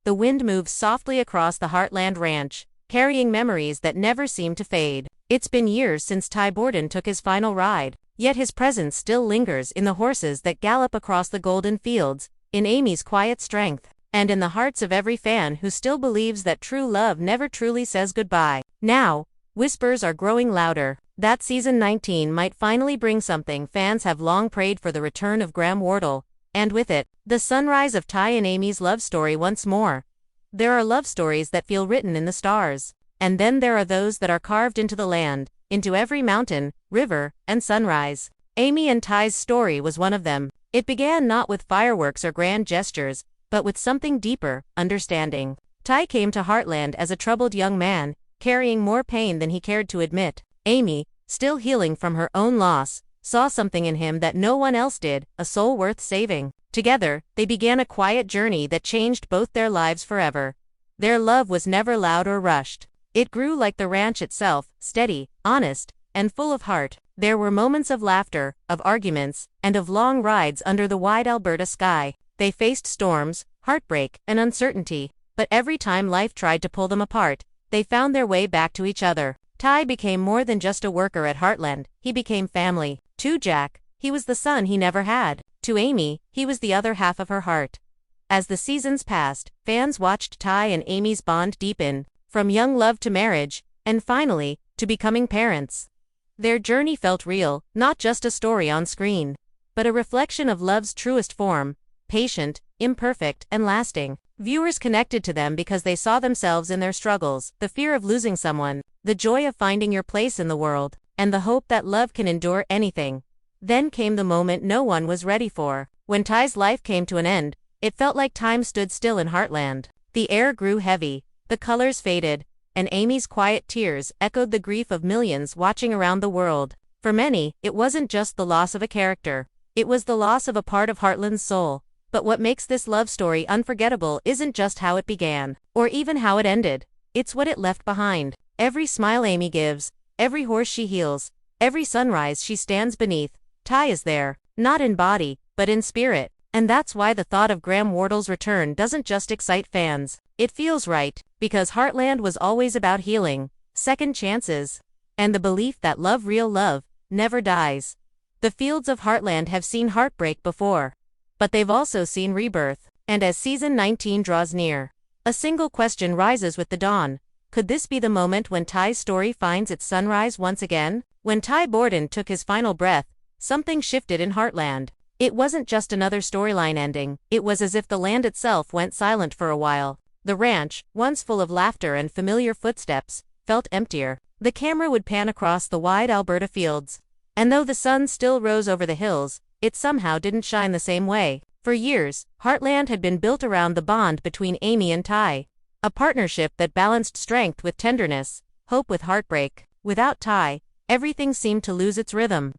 the wind moves softly across the Heartland ranch, carrying memories that never seem to fade. It's been years since Ty Borden took his final ride, yet his presence still lingers in the horses that gallop across the golden fields, in Amy's quiet strength, and in the hearts of every fan who still believes that true love never truly says goodbye. Now, whispers are growing louder that season 19 might finally bring something. Fans have long prayed for the return of Graham Wardle, and with it, the sunrise of Ty and Amy's love story once more. There are love stories that feel written in the stars, and then there are those that are carved into the land, into every mountain, river, and sunrise. Amy and Ty's story was one of them. It began not with fireworks or grand gestures, but with something deeper, understanding. Ty came to Heartland as a troubled young man, carrying more pain than he cared to admit. Amy, still healing from her own loss, saw something in him that no one else did, a soul worth saving. Together, they began a quiet journey that changed both their lives forever. Their love was never loud or rushed. It grew like the ranch itself, steady, honest, and full of heart. There were moments of laughter, of arguments, and of long rides under the wide Alberta sky. They faced storms, heartbreak, and uncertainty, but every time life tried to pull them apart, they found their way back to each other. Ty became more than just a worker at Heartland, he became family. To Jack, he was the son he never had. To Amy, he was the other half of her heart. As the seasons passed, fans watched Ty and Amy's bond deepen, from young love to marriage, and finally, to becoming parents. Their journey felt real, not just a story on screen, but a reflection of love's truest form, patient, imperfect, and lasting. Viewers connected to them because they saw themselves in their struggles, the fear of losing someone, the joy of finding your place in the world, and the hope that love can endure anything. Then came the moment no one was ready for. When Ty's life came to an end, it felt like time stood still in Heartland. The air grew heavy, the colors faded, and Amy's quiet tears echoed the grief of millions watching around the world. For many, it wasn't just the loss of a character. It was the loss of a part of Heartland's soul. But what makes this love story unforgettable isn't just how it began, or even how it ended. It's what it left behind. Every smile Amy gives, every horse she heals, every sunrise she stands beneath, Ty is there, not in body, but in spirit. And that's why the thought of Graham Wardle's return doesn't just excite fans. It feels right, because Heartland was always about healing, second chances, and the belief that love, real love, never dies. The fields of Heartland have seen heartbreak before, but they've also seen rebirth. And as season 19 draws near, a single question rises with the dawn. Could this be the moment when Ty's story finds its sunrise once again? When Ty Borden took his final breath, something shifted in Heartland. It wasn't just another storyline ending, it was as if the land itself went silent for a while. The ranch, once full of laughter and familiar footsteps, felt emptier. The camera would pan across the wide Alberta fields, and though the sun still rose over the hills, it somehow didn't shine the same way. For years, Heartland had been built around the bond between Amy and Ty, a partnership that balanced strength with tenderness, hope with heartbreak. Without Ty, everything seemed to lose its rhythm,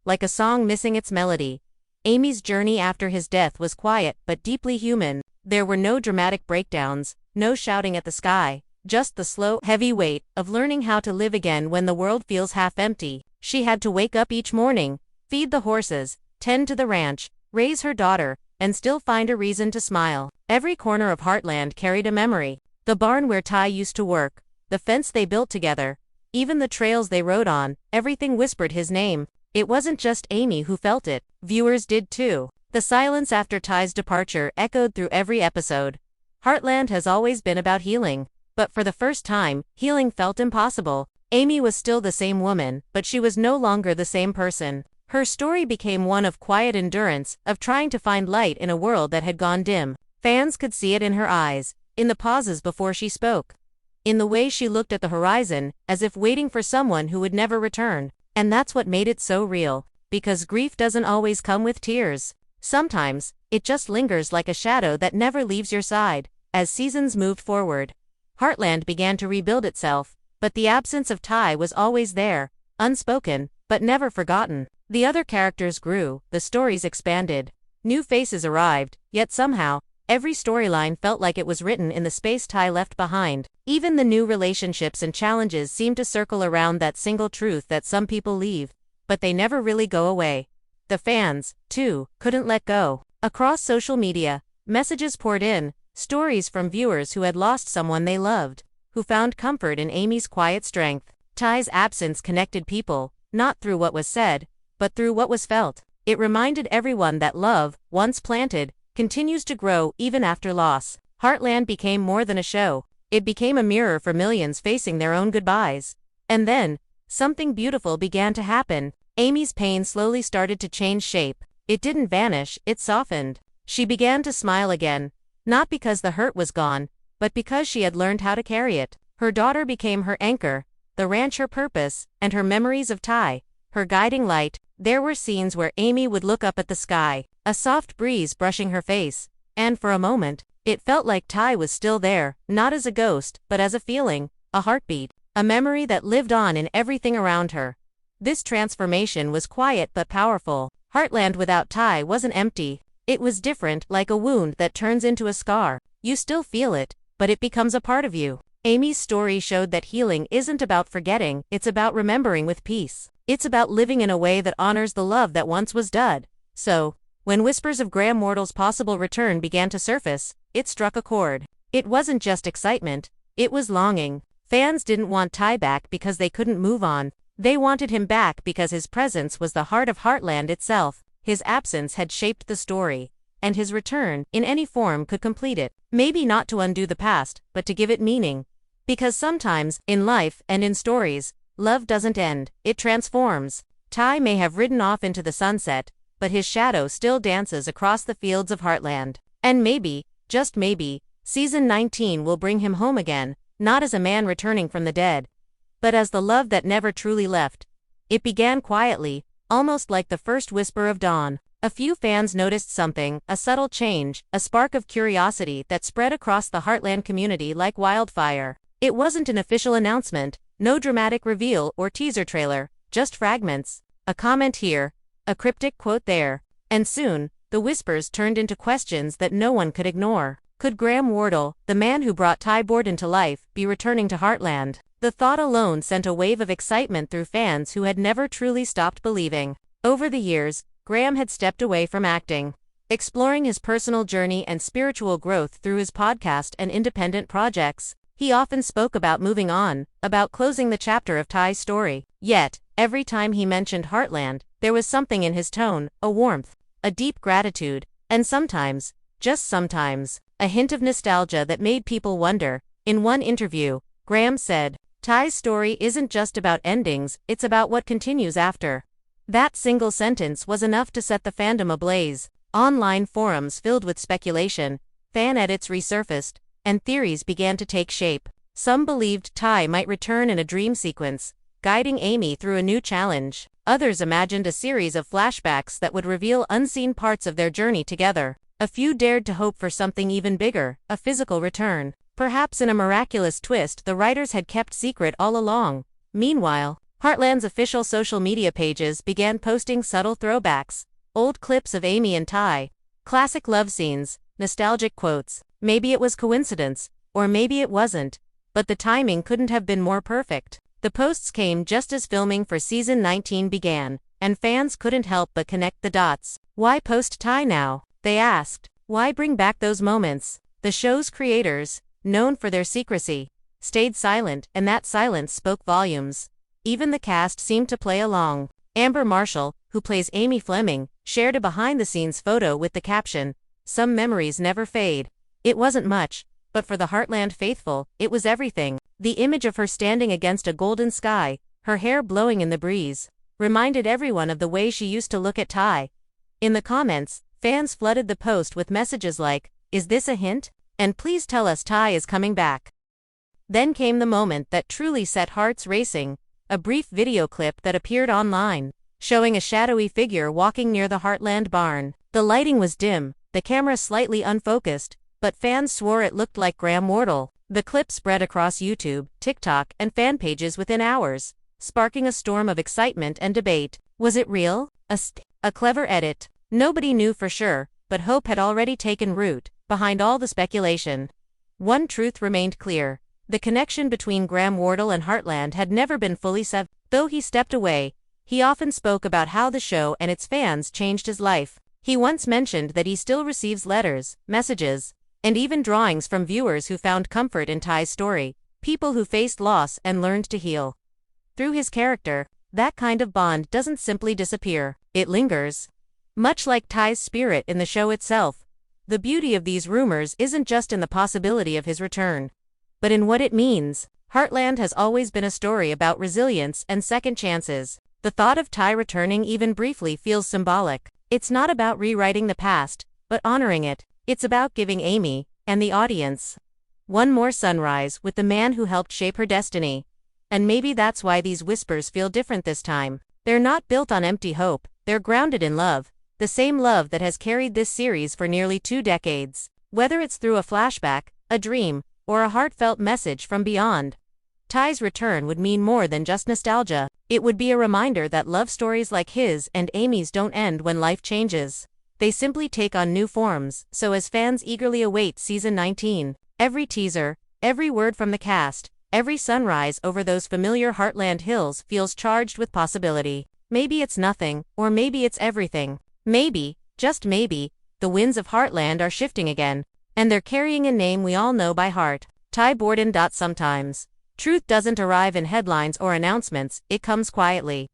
like a song missing its melody. Amy's journey after his death was quiet but deeply human. There were no dramatic breakdowns, no shouting at the sky, just the slow, heavy weight of learning how to live again when the world feels half empty. She had to wake up each morning, feed the horses, tend to the ranch, raise her daughter, and still find a reason to smile. Every corner of Heartland carried a memory. The barn where Ty used to work, the fence they built together, even the trails they rode on, everything whispered his name. It wasn't just Amy who felt it, viewers did too. The silence after Ty's departure echoed through every episode. Heartland has always been about healing, but for the first time, healing felt impossible. Amy was still the same woman, but she was no longer the same person. Her story became one of quiet endurance, of trying to find light in a world that had gone dim. Fans could see it in her eyes, in the pauses before she spoke, in the way she looked at the horizon, as if waiting for someone who would never return. And that's what made it so real, because grief doesn't always come with tears. Sometimes, it just lingers like a shadow that never leaves your side. As seasons moved forward, Heartland began to rebuild itself, but the absence of Ty was always there, unspoken, but never forgotten. The other characters grew, the stories expanded, new faces arrived, yet somehow, every storyline felt like it was written in the space Ty left behind. Even the new relationships and challenges seemed to circle around that single truth that some people leave, but they never really go away. The fans, too, couldn't let go. Across social media, messages poured in, Stories from viewers who had lost someone they loved, who found comfort in Amy's quiet strength. Ty's absence connected people, not through what was said, but through what was felt. It reminded everyone that love, once planted, continues to grow even after loss. Heartland became more than a show. It became a mirror for millions facing their own goodbyes. And then, something beautiful began to happen. Amy's pain slowly started to change shape. It didn't vanish, it softened. She began to smile again, not because the hurt was gone, but because she had learned how to carry it. Her daughter became her anchor, the ranch her purpose, and her memories of Ty, her guiding light. There were scenes where Amy would look up at the sky, a soft breeze brushing her face, and for a moment, it felt like Ty was still there, not as a ghost, but as a feeling, a heartbeat, a memory that lived on in everything around her. This transformation was quiet but powerful. Heartland without Ty wasn't empty. It was different, like a wound that turns into a scar. You still feel it, but it becomes a part of you. Amy's story showed that healing isn't about forgetting, it's about remembering with peace. It's about living in a way that honors the love that once was dead. So, when whispers of Graham Wardle's possible return began to surface, it struck a chord. It wasn't just excitement, it was longing. Fans didn't want Ty back because they couldn't move on. They wanted him back because his presence was the heart of Heartland itself. His absence had shaped the story, and his return, in any form, could complete it. Maybe not to undo the past, but to give it meaning. Because sometimes, in life and in stories, love doesn't end, it transforms. Ty may have ridden off into the sunset, but his shadow still dances across the fields of Heartland. And maybe, just maybe, Season 19 will bring him home again, not as a man returning from the dead, but as the love that never truly left. It began quietly, almost like the first whisper of dawn. A few fans noticed something, a subtle change, a spark of curiosity that spread across the Heartland community like wildfire. It wasn't an official announcement, no dramatic reveal or teaser trailer, just fragments. A comment here, a cryptic quote there. And soon, the whispers turned into questions that no one could ignore. Could Graham Wardle, the man who brought Ty Borden to life, be returning to Heartland? The thought alone sent a wave of excitement through fans who had never truly stopped believing. Over the years, Graham had stepped away from acting, exploring his personal journey and spiritual growth through his podcast and independent projects. He often spoke about moving on, about closing the chapter of Ty's story. Yet, every time he mentioned Heartland, there was something in his tone, a warmth, a deep gratitude, and sometimes, just sometimes, a hint of nostalgia that made people wonder. In one interview, Graham said, "Ty's story isn't just about endings, it's about what continues after." That single sentence was enough to set the fandom ablaze. Online forums filled with speculation, fan edits resurfaced, and theories began to take shape. Some believed Ty might return in a dream sequence, guiding Amy through a new challenge. Others imagined a series of flashbacks that would reveal unseen parts of their journey together. A few dared to hope for something even bigger, a physical return. Perhaps in a miraculous twist the writers had kept secret all along. Meanwhile, Heartland's official social media pages began posting subtle throwbacks, old clips of Amy and Ty, classic love scenes, nostalgic quotes. Maybe it was coincidence, or maybe it wasn't, but the timing couldn't have been more perfect. The posts came just as filming for Season 19 began, and fans couldn't help but connect the dots. Why post Ty now? They asked. Why bring back those moments? The show's creators, known for their secrecy, stayed silent, and that silence spoke volumes. Even the cast seemed to play along. Amber Marshall, who plays Amy Fleming, shared a behind-the-scenes photo with the caption, "Some memories never fade." It wasn't much, but for the Heartland faithful, it was everything. The image of her standing against a golden sky, her hair blowing in the breeze, reminded everyone of the way she used to look at Ty. In the comments, fans flooded the post with messages like, "Is this a hint? And please tell us Ty is coming back." Then came the moment that truly set hearts racing, a brief video clip that appeared online, showing a shadowy figure walking near the Heartland barn. The lighting was dim, the camera slightly unfocused, but fans swore it looked like Graham Wardle. The clip spread across YouTube, TikTok, and fan pages within hours, sparking a storm of excitement and debate. Was it real? A clever edit? Nobody knew for sure, but hope had already taken root behind all the speculation. One truth remained clear. The connection between Graham Wardle and Heartland had never been fully severed. Though he stepped away, he often spoke about how the show and its fans changed his life. He once mentioned that he still receives letters, messages, and even drawings from viewers who found comfort in Ty's story, people who faced loss and learned to heal. Through his character, that kind of bond doesn't simply disappear, it lingers. Much like Ty's spirit in the show itself, the beauty of these rumors isn't just in the possibility of his return, but in what it means. Heartland has always been a story about resilience and second chances. The thought of Ty returning even briefly feels symbolic. It's not about rewriting the past, but honoring it. It's about giving Amy, and the audience, one more sunrise with the man who helped shape her destiny. And maybe that's why these whispers feel different this time. They're not built on empty hope, they're grounded in love. The same love that has carried this series for nearly 2 decades. Whether it's through a flashback, a dream, or a heartfelt message from beyond, Ty's return would mean more than just nostalgia. It would be a reminder that love stories like his and Amy's don't end when life changes. They simply take on new forms. So as fans eagerly await season 19, every teaser, every word from the cast, every sunrise over those familiar Heartland hills feels charged with possibility. Maybe it's nothing, or maybe it's everything. Maybe, just maybe, the winds of Heartland are shifting again, and they're carrying a name we all know by heart. Ty Borden. Sometimes truth doesn't arrive in headlines or announcements, it comes quietly,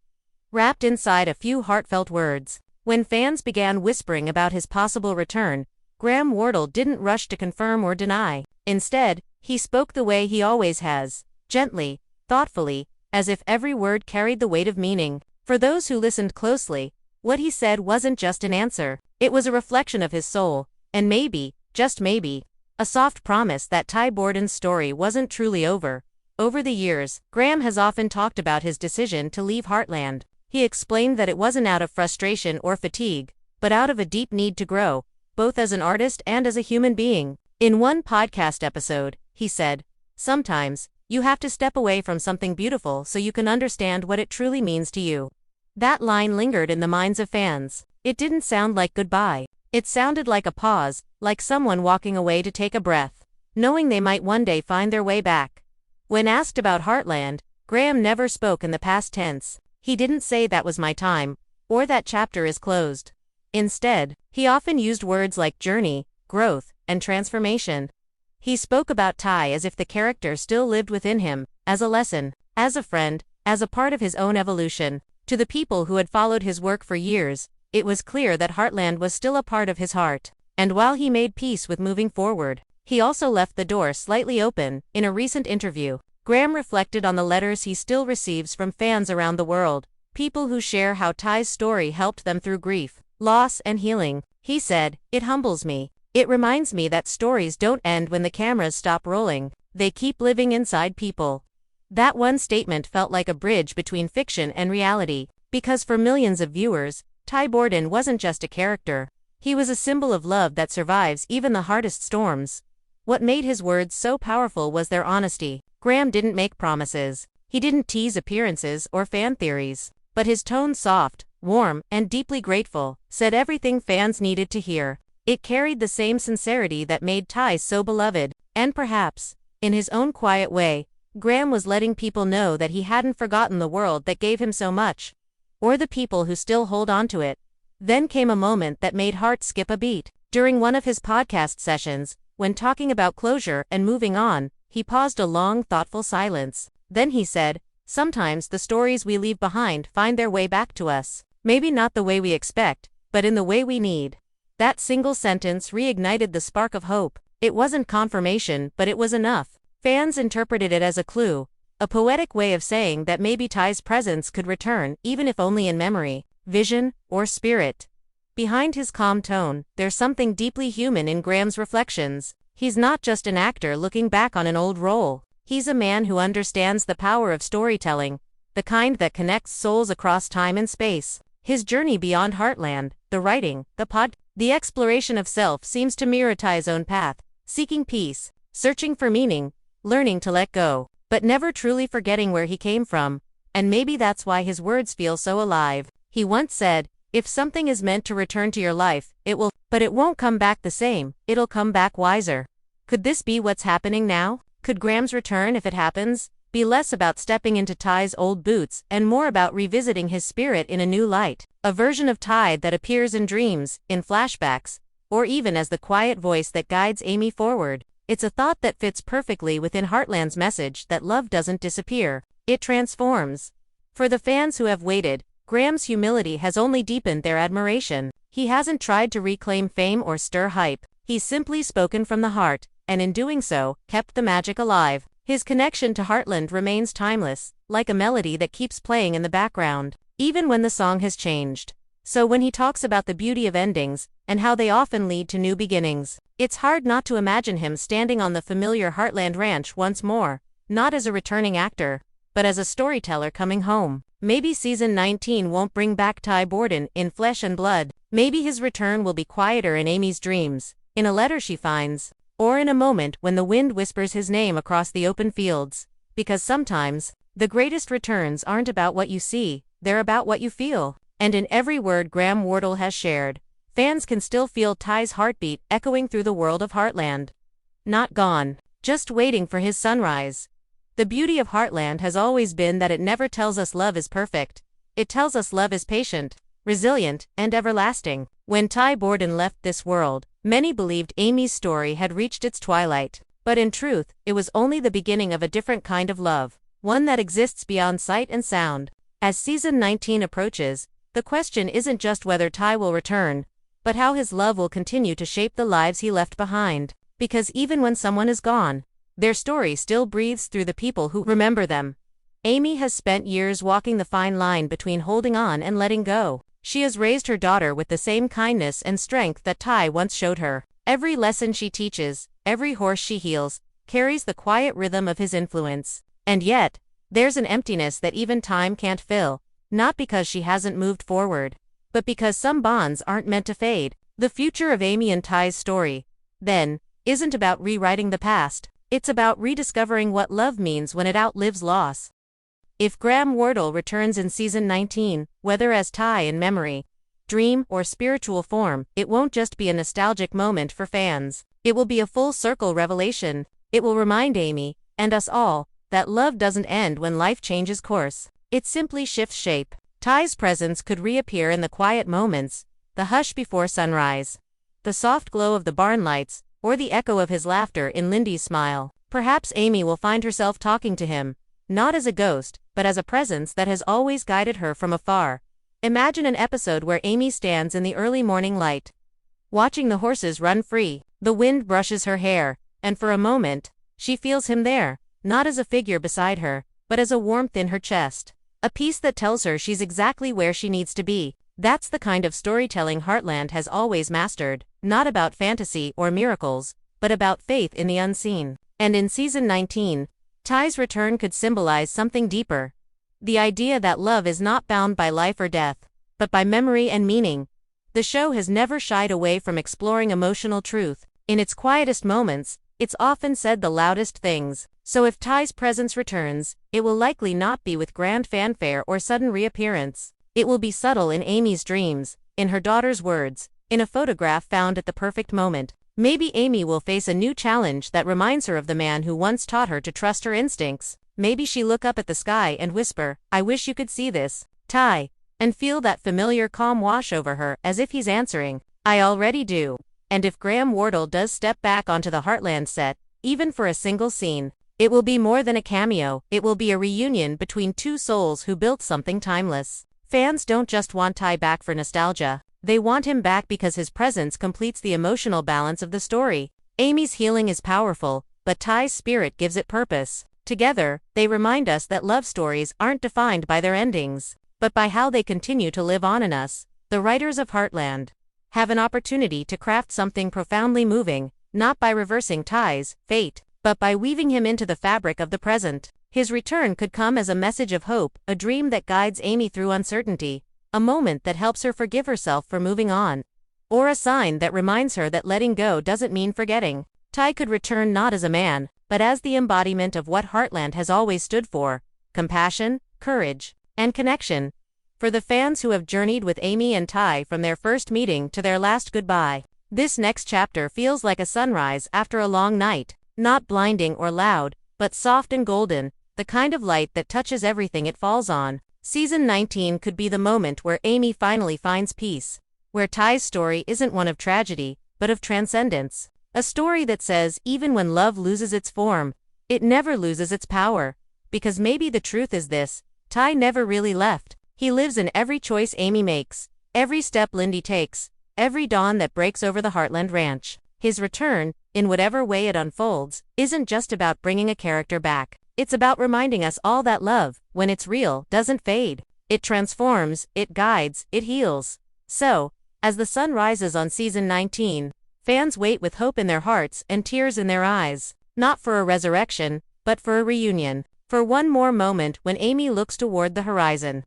wrapped inside a few heartfelt words. When fans began whispering about his possible return, Graham Wardle didn't rush to confirm or deny. Instead, he spoke the way he always has, gently, thoughtfully, as if every word carried the weight of meaning. For those who listened closely, what he said wasn't just an answer, it was a reflection of his soul, and maybe, just maybe, a soft promise that Ty Borden's story wasn't truly over. Over the years, Graham has often talked about his decision to leave Heartland. He explained that it wasn't out of frustration or fatigue, but out of a deep need to grow, both as an artist and as a human being. In one podcast episode, he said, "Sometimes, you have to step away from something beautiful so you can understand what it truly means to you." That line lingered in the minds of fans. It didn't sound like goodbye. It sounded like a pause, like someone walking away to take a breath, knowing they might one day find their way back. When asked about Heartland, Graham never spoke in the past tense. He didn't say that was my time, or that chapter is closed. Instead, he often used words like journey, growth, and transformation. He spoke about Ty as if the character still lived within him, as a lesson, as a friend, as a part of his own evolution. To the people who had followed his work for years, it was clear that Heartland was still a part of his heart. And while he made peace with moving forward, he also left the door slightly open. In a recent interview, Graham reflected on the letters he still receives from fans around the world, people who share how Ty's story helped them through grief, loss, and healing. He said, "It humbles me. It reminds me that stories don't end when the cameras stop rolling, they keep living inside people." That one statement felt like a bridge between fiction and reality, because for millions of viewers, Ty Borden wasn't just a character. He was a symbol of love that survives even the hardest storms. What made his words so powerful was their honesty. Graham didn't make promises. He didn't tease appearances or fan theories. But his tone, soft, warm, and deeply grateful, said everything fans needed to hear. It carried the same sincerity that made Ty so beloved. And perhaps, in his own quiet way, Graham was letting people know that he hadn't forgotten the world that gave him so much, or the people who still hold on to it. Then came a moment that made hearts skip a beat. During one of his podcast sessions, when talking about closure and moving on, he paused a long, thoughtful silence. Then he said, "Sometimes the stories we leave behind find their way back to us. Maybe not the way we expect, but in the way we need." That single sentence reignited the spark of hope. It wasn't confirmation, but it was enough. Fans interpreted it as a clue, a poetic way of saying that maybe Ty's presence could return, even if only in memory, vision, or spirit. Behind his calm tone, there's something deeply human in Graham's reflections. He's not just an actor looking back on an old role. He's a man who understands the power of storytelling, the kind that connects souls across time and space. His journey beyond Heartland, the writing, the exploration of self seems to mirror Ty's own path, seeking peace, searching for meaning, learning to let go, but never truly forgetting where he came from. And maybe that's why his words feel so alive. He once said, "If something is meant to return to your life, it will, but it won't come back the same, it'll come back wiser." Could this be what's happening now? Could Graham's return, if it happens, be less about stepping into Ty's old boots and more about revisiting his spirit in a new light? A version of Ty that appears in dreams, in flashbacks, or even as the quiet voice that guides Amy forward. It's a thought that fits perfectly within Heartland's message that love doesn't disappear, it transforms. For the fans who have waited, Graham's humility has only deepened their admiration. He hasn't tried to reclaim fame or stir hype. He's simply spoken from the heart, and in doing so, kept the magic alive. His connection to Heartland remains timeless, like a melody that keeps playing in the background, even when the song has changed. So when he talks about the beauty of endings, and how they often lead to new beginnings, it's hard not to imagine him standing on the familiar Heartland ranch once more, not as a returning actor, but as a storyteller coming home. Maybe season 19 won't bring back Ty Borden in flesh and blood. Maybe his return will be quieter in Amy's dreams, in a letter she finds, or in a moment when the wind whispers his name across the open fields. Because sometimes, the greatest returns aren't about what you see, they're about what you feel. And in every word Graham Wardle has shared, fans can still feel Ty's heartbeat echoing through the world of Heartland. Not gone, just waiting for his sunrise. The beauty of Heartland has always been that it never tells us love is perfect. It tells us love is patient, resilient, and everlasting. When Ty Borden left this world, many believed Amy's story had reached its twilight. But in truth, it was only the beginning of a different kind of love, one that exists beyond sight and sound. As season 19 approaches, the question isn't just whether Ty will return, but how his love will continue to shape the lives he left behind. Because even when someone is gone, their story still breathes through the people who remember them. Amy has spent years walking the fine line between holding on and letting go. She has raised her daughter with the same kindness and strength that Ty once showed her. Every lesson she teaches, every horse she heals, carries the quiet rhythm of his influence. And yet, there's an emptiness that even time can't fill, not because she hasn't moved forward, but because some bonds aren't meant to fade. The future of Amy and Ty's story, then, isn't about rewriting the past. It's about rediscovering what love means when it outlives loss. If Graham Wardle returns in season 19, whether as Ty in memory, dream, or spiritual form, it won't just be a nostalgic moment for fans. It will be a full-circle revelation. It will remind Amy, and us all, that love doesn't end when life changes course. It simply shifts shape. Ty's presence could reappear in the quiet moments, the hush before sunrise, the soft glow of the barn lights, or the echo of his laughter in Lindy's smile. Perhaps Amy will find herself talking to him, not as a ghost, but as a presence that has always guided her from afar. Imagine an episode where Amy stands in the early morning light, watching the horses run free. The wind brushes her hair, and for a moment, she feels him there, not as a figure beside her, but as a warmth in her chest. A peace that tells her she's exactly where she needs to be. That's the kind of storytelling Heartland has always mastered, not about fantasy or miracles, but about faith in the unseen. And in season 19, Ty's return could symbolize something deeper. The idea that love is not bound by life or death, but by memory and meaning. The show has never shied away from exploring emotional truth. In its quietest moments, it's often said the loudest things. So if Ty's presence returns, it will likely not be with grand fanfare or sudden reappearance. It will be subtle in Amy's dreams, in her daughter's words, in a photograph found at the perfect moment. Maybe Amy will face a new challenge that reminds her of the man who once taught her to trust her instincts. Maybe she'll look up at the sky and whisper, "I wish you could see this, Ty," and feel that familiar calm wash over her as if he's answering, "I already do." And if Graham Wardle does step back onto the Heartland set, even for a single scene, it will be more than a cameo. It will be a reunion between two souls who built something timeless. Fans don't just want Ty back for nostalgia. They want him back because his presence completes the emotional balance of the story. Amy's healing is powerful, but Ty's spirit gives it purpose. Together, they remind us that love stories aren't defined by their endings, but by how they continue to live on in us. The writers of Heartland have an opportunity to craft something profoundly moving, not by reversing Ty's fate, but by weaving him into the fabric of the present. His return could come as a message of hope, a dream that guides Amy through uncertainty, a moment that helps her forgive herself for moving on, or a sign that reminds her that letting go doesn't mean forgetting. Ty could return not as a man, but as the embodiment of what Heartland has always stood for: compassion, courage, and connection. For the fans who have journeyed with Amy and Ty from their first meeting to their last goodbye, this next chapter feels like a sunrise after a long night, not blinding or loud, but soft and golden, the kind of light that touches everything it falls on. Season 19 could be the moment where Amy finally finds peace, where Ty's story isn't one of tragedy, but of transcendence. A story that says even when love loses its form, it never loses its power. Because maybe the truth is this: Ty never really left. He lives in every choice Amy makes, every step Lindy takes, every dawn that breaks over the Heartland Ranch. His return, in whatever way it unfolds, isn't just about bringing a character back. It's about reminding us all that love, when it's real, doesn't fade. It transforms, it guides, it heals. So, as the sun rises on season 19, fans wait with hope in their hearts and tears in their eyes. Not for a resurrection, but for a reunion. For one more moment when Amy looks toward the horizon.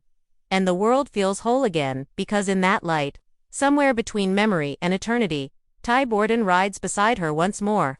And the world feels whole again, because in that light, somewhere between memory and eternity, Ty Borden rides beside her once more.